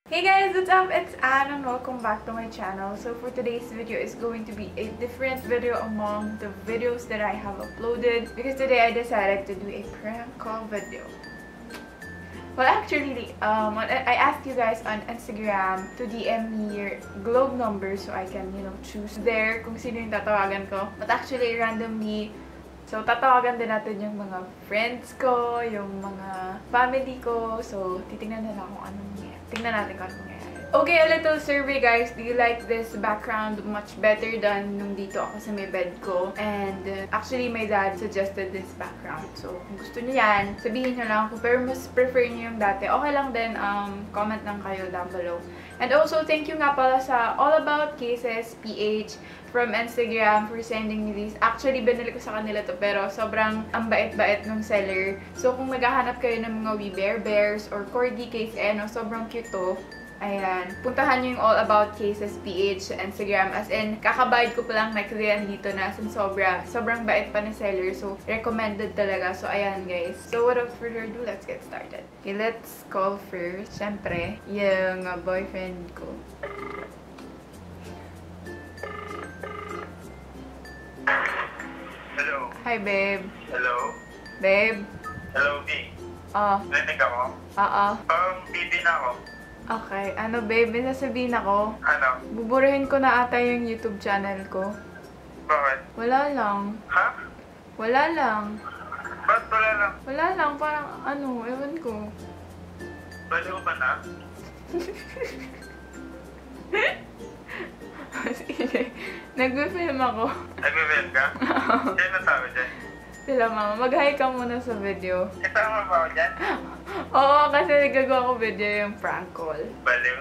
Hey guys, what's up? It's Anne and welcome back to my channel. So for today's video is going to be a different video among the videos that I have uploaded because today I decided to do a prank call video. Well, actually, I asked you guys on Instagram to DM me your globe number so I can, choose there kung sino yung tatawagan ko. But actually, randomly, so tatawagan din natin yung mga friends ko, yung mga family ko. So, titingnan nila kung anong mangyayari. Tingnan natin kung anong mangyayari. Okay, a little survey guys. Do you like this background much better than nung dito ako sa may bed ko? And actually, my dad suggested this background. So, kung gusto niyo yan, sabihin niyo lang. Kung pero mas prefer niyo yung dati, okay lang din. Comment lang kayo down below. And also, thank you nga pala sa All About Cases PH from Instagram for sending me these. Actually, binili ko sa kanila to pero sobrang ang bait-bait ng seller. So, kung maghahanap kayo ng mga wee bears or corgi case, sobrang cute to. Ayan. Puntahan nyo yung All About Cases PH sa Instagram. As in, kakabayad ko pa lang nakriyan dito na as in sobrang bait pa ni seller. So, recommended talaga. So, ayan guys. So, without further ado, let's get started. Okay, let's call first. Siyempre, yung boyfriend ko. Hello. Hi, babe. Hello. Babe? Hello, B. Narinig ako? Bibi na ako. Okay. Ano, babe? May sasabihin ako. Ano? Buburahin ko na ata yung YouTube channel ko. Bakit? Wala lang. Ha? Wala lang. Ba't wala lang? Wala lang. Parang ewan ko. Baliw ba na? Sige. Nagbe-film ako. Nag-film ka? Diyan na tao dyan. Sila, mama. Mag-hi ka muna sa video. Isama ba ako dyan? Oo, kasi nagagawa ko video yung prank call. Baliw.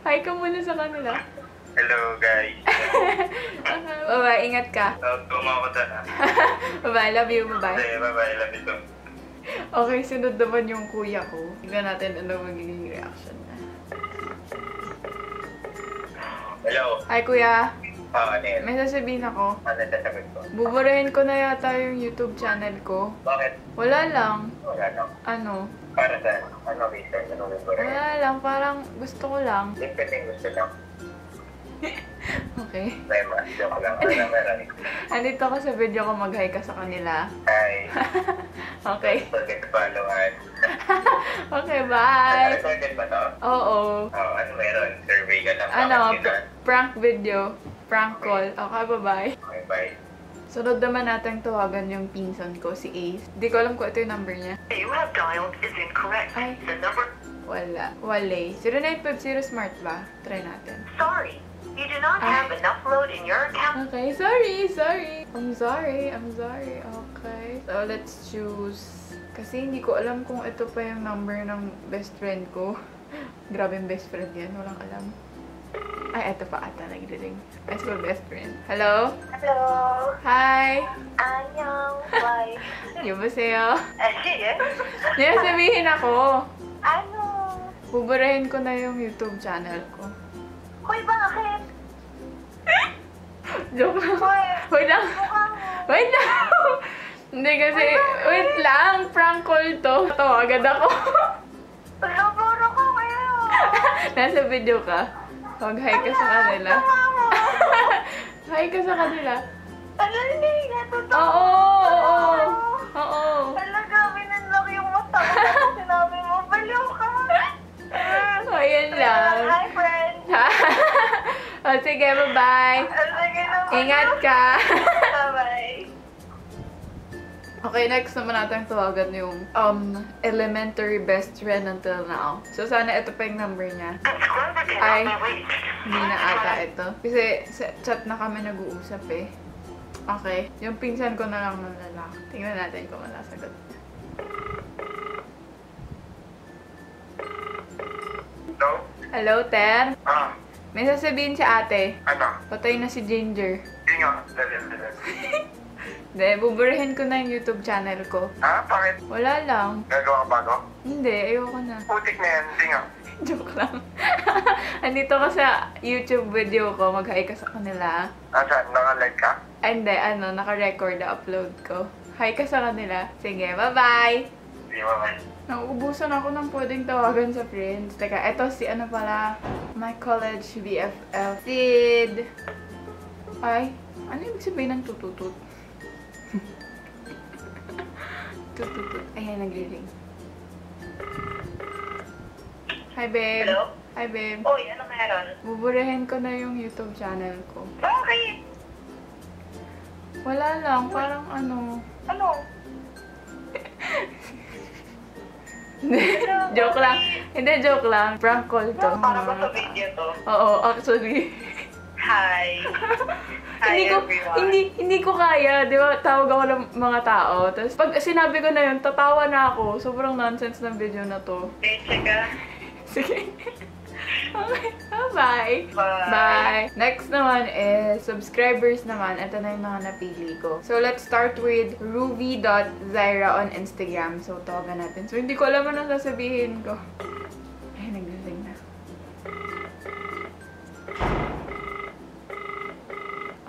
Hi ka muna sa kanila. Hello, guys. Bye-bye. Ingat ka. Tumawa ko dyan, ha? Bye-bye. Love you. Bye-bye. Sige, bye-bye. Love you too. Okay, sunod naman yung kuya ko. Tignan natin ano magiging reaction niya. Hello. Hi, kuya. Ano yun? May sasabihin ako. Ano sasagot ko? Buburahin ko na yata yung YouTube channel ko. Bakit? Wala lang. Wala lang. Ano? Para sa ano reason? Ano reason? Wala lang. Parang gusto ko lang. Hindi pwedeng gusto lang. Okay. May mas. Joke lang. Ano meron? Andito ako sa video ko. Mag-hi ka sa kanila. Hi. Okay. Don't forget to follow us. Okay, bye. Recorded ba to? Oo. Ano meron? Survey ka lang. Ano? Bakit yun? Prank video. Prank call. Okay, bye-bye. Okay, bye. Sunod naman natin tawagan yung pinsan ko, si Ace. Di ko alam kung ito yung number niya. You have dialed is incorrect. Ay. The number... Wala. Wale. 0950 smart ba? Try natin. Sorry. You do not have enough load in your account. Okay, sorry. I'm sorry. Okay. So, let's choose. Kasi hindi ko alam kung ito pa yung number ng best friend ko. Grabe yung best friend yan. Walang alam. Ay, ito pa ata. Nagdiring. As my best friend. Hello? Hello. Hi! Annyeong. Bye. Yubaseo. Sige. Ngayon sabihin ako. Ano? Buburahin ko na yung YouTube channel ko. Hoy, bakit? Joke lang. Hoy, Wait lang. mukha mo. Wait lang. Hindi kasi, wait lang. Prank call to. Tawagan ako. Laboro ko ngayon. Nasa video ka. Mag-hi ka sa kanila. Hi ka sa kanila. Ano, hindi nga totoo. Oo. Talaga, binanlak yung mata ko kasi sinabi mo, baliw ka. Ayan lang. Hi, friend. O, sige, bye-bye. Sige naman. Ingat ka. Bye-bye. Okay, next naman natin tawagan yung elementary best friend until now. So, sana ito pa yung number niya. Ay, hindi na ata ito. Kasi sa chat na kami nag-uusap eh. Okay, yung pinsan ko na lang ng lalaki. Tingnan natin kung malasagot. Hello? Hello, Ter? May May sasabihin si ate. ano? Patay na si Ginger. Hindi nga. Dali. Hindi, buburahin ko na yung YouTube channel ko. Bakit? Wala lang. Gagawa ka bago? Hindi, ayoko na. Putik na yan. Hindi nga. Joke lang. Andito ka sa YouTube video ko. Mag-hi ka sa kanila. Saan? Naka-like ka? Ay, hindi, naka-record na upload ko. Hi ka sa kanila. Sige, bye-bye! Hindi naman. Nauubusan ako ng pwedeng tawagan sa friends. Teka, eto si ano pala, my college BFF, Sid. Ay, ano ibig sabihin ng tututut? Tututut. Ayan, nagre-ring. Hi, babe. Hello? Hi, babe. Uy, ano meron? Buburahin ko na yung YouTube channel ko. Bakit? Wala lang, parang ano. Ano? Joke lang. Hindi, joke lang. Prank call to. Para ba sa video to? Oo, actually. Hi. Hi, everyone. Hindi ko kaya, di ba? Tawag ako ng mga tao. Tapos pag sinabi ko na yun, tatawa na ako. Sobrang nonsense ng video na to. Teche ka. Sige. Okay. Bye. Bye. Bye. Next naman is subscribers naman. Ito na yung mga napili ko. So, let's start with ruby.zyra on Instagram. So, tawagan natin. So, hindi ko alam ano sasabihin ko. Ay, naglasing na.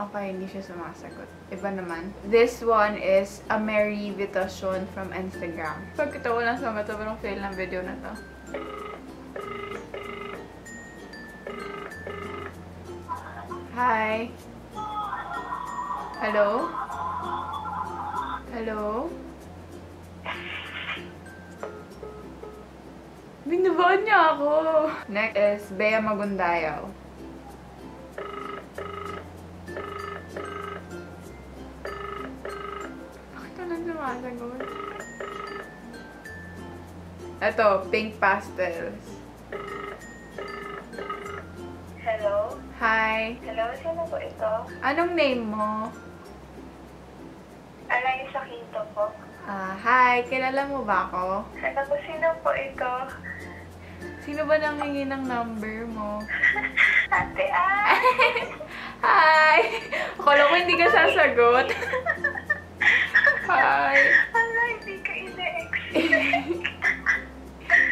Okay, hindi siya sumasagot. Iba naman. This one is a Mary Vitacion from Instagram. Pag ito walang sagot, sobrang fail ng video na to. Hi. Hello? Hello? Binabaan niya ako. Next is Bea Magundayaw. Bakit walang sumasagot? Ito, Pink Pastels. Hello? Hi. Hello, sino po ito? Anong name mo? Alay sa Quinto po. Hi. Kilala mo ba ako? Hello po, sino po ito? Sino ba nanghingi ng number mo? Ate Ay! Hi! Akala ko hindi ka sasagot. Hi. Ala, hindi ka ina-expect.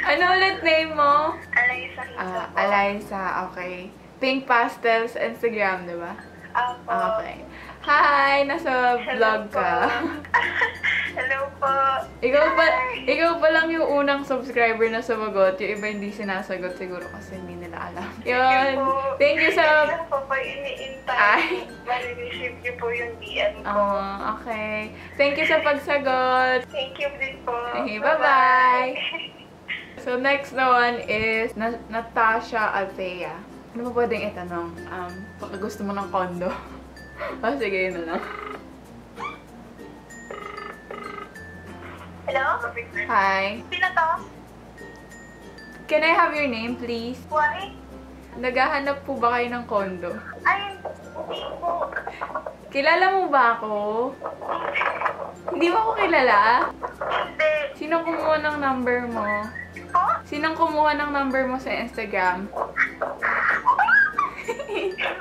Ano ulit name mo? Alay sa Quinto po. Eliza. Okay. Pink Pastels Instagram, di ba? Apo. Okay. Hi! Nasa vlog ka. Hello po. Ikaw pa lang yung unang subscriber na sumagot. Yung iba hindi sinasagot siguro kasi hindi nila alam. Yun. Thank you sa... Ano po ba iniintay? Ay. Marireceive niyo po yung DM ko. Okay. Thank you sa pagsagot. Thank you din po. Okay, bye-bye. So, next na one is Natasha Althea. Ano mo pwedeng itanong? Baka gusto mo ng condo? Sige, yun na lang. Hello? Hi. Sino to? Can I have your name, please? Why? Naghahanap po ba kayo ng condo? Ay, hindi po. Kilala mo ba ako? Hindi mo ako kilala? Hindi. Sinong kumuha ng number mo? Po? Sinong kumuha ng number mo sa Instagram?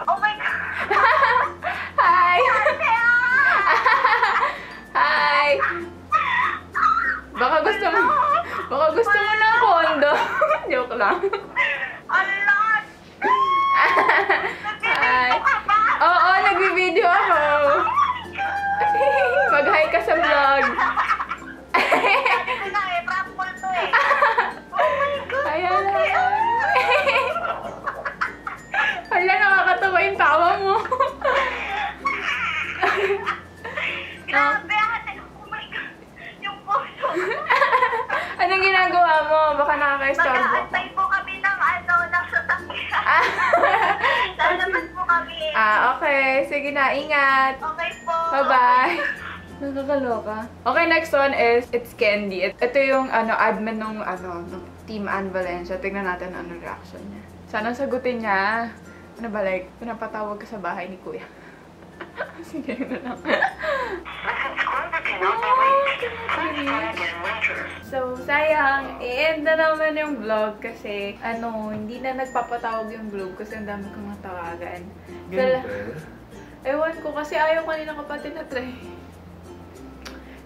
Oh my God! Hi! Hi! Baka gusto mo ng condo. Joke lang. Allah! Hi! Oo, nagbibideo ako. Mag-hi ka sa vlog. Sabi ko na eh, prank call to eh. Oh my God! Ayan Okay, na. Hala, nakakatawa yung tawa mo. Grabe, ate. Oh my God. Yung puso. Anong ginagawa mo? Baka nakaka-istorbo. Mag-aantay po kami ng ng sasakyan. Lalabas po kami eh. Okay. Sige na, ingat. Okay po. Bye-bye. Nakakaloka. Okay, next one is, it's Candy. Ito yung admin nung Team Ann Valencia. Tignan natin ano reaction niya. Sana sagutin niya. Ano ba, like, pinapatawag ka sa bahay ni Kuya. Sige, yun na lang. So, sayang. I-end na naman yung vlog kasi, hindi na nagpapatawag yung vlog kasi ang dami kong natawagan. Ewan ko kasi ayaw kanina kapatid na try.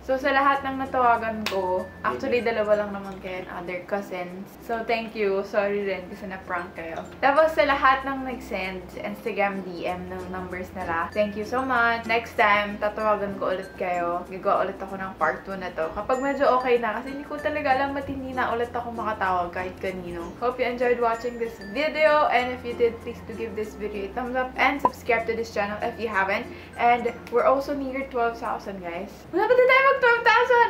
So, sa lahat ng natawagan ko, actually, dalawa lang naman kayo and other cousins. So, thank you. Sorry rin kasi na-prank kayo. Tapos, sa lahat ng nag-send Instagram DM ng numbers nila, thank you so much. Next time, tatawagan ko ulit kayo. Gagawa ulit ako ng part 2 na to. Kapag medyo okay na, kasi hindi ko talaga alam at hindi na ulit ako makatawag kahit kanino. Hope you enjoyed watching this video. And if you did, please do give this video a thumbs up and subscribe to this channel if you haven't. And we're also near 12,000, guys. Wala pa din tayo mag 12,000!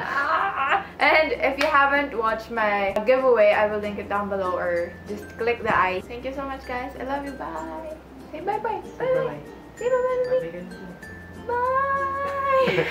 And if you haven't watched my giveaway, I will link it down below or just click the I. Thank you so much, guys. I love you. Bye! Say bye-bye. Bye-bye. Say bye-bye. Bye!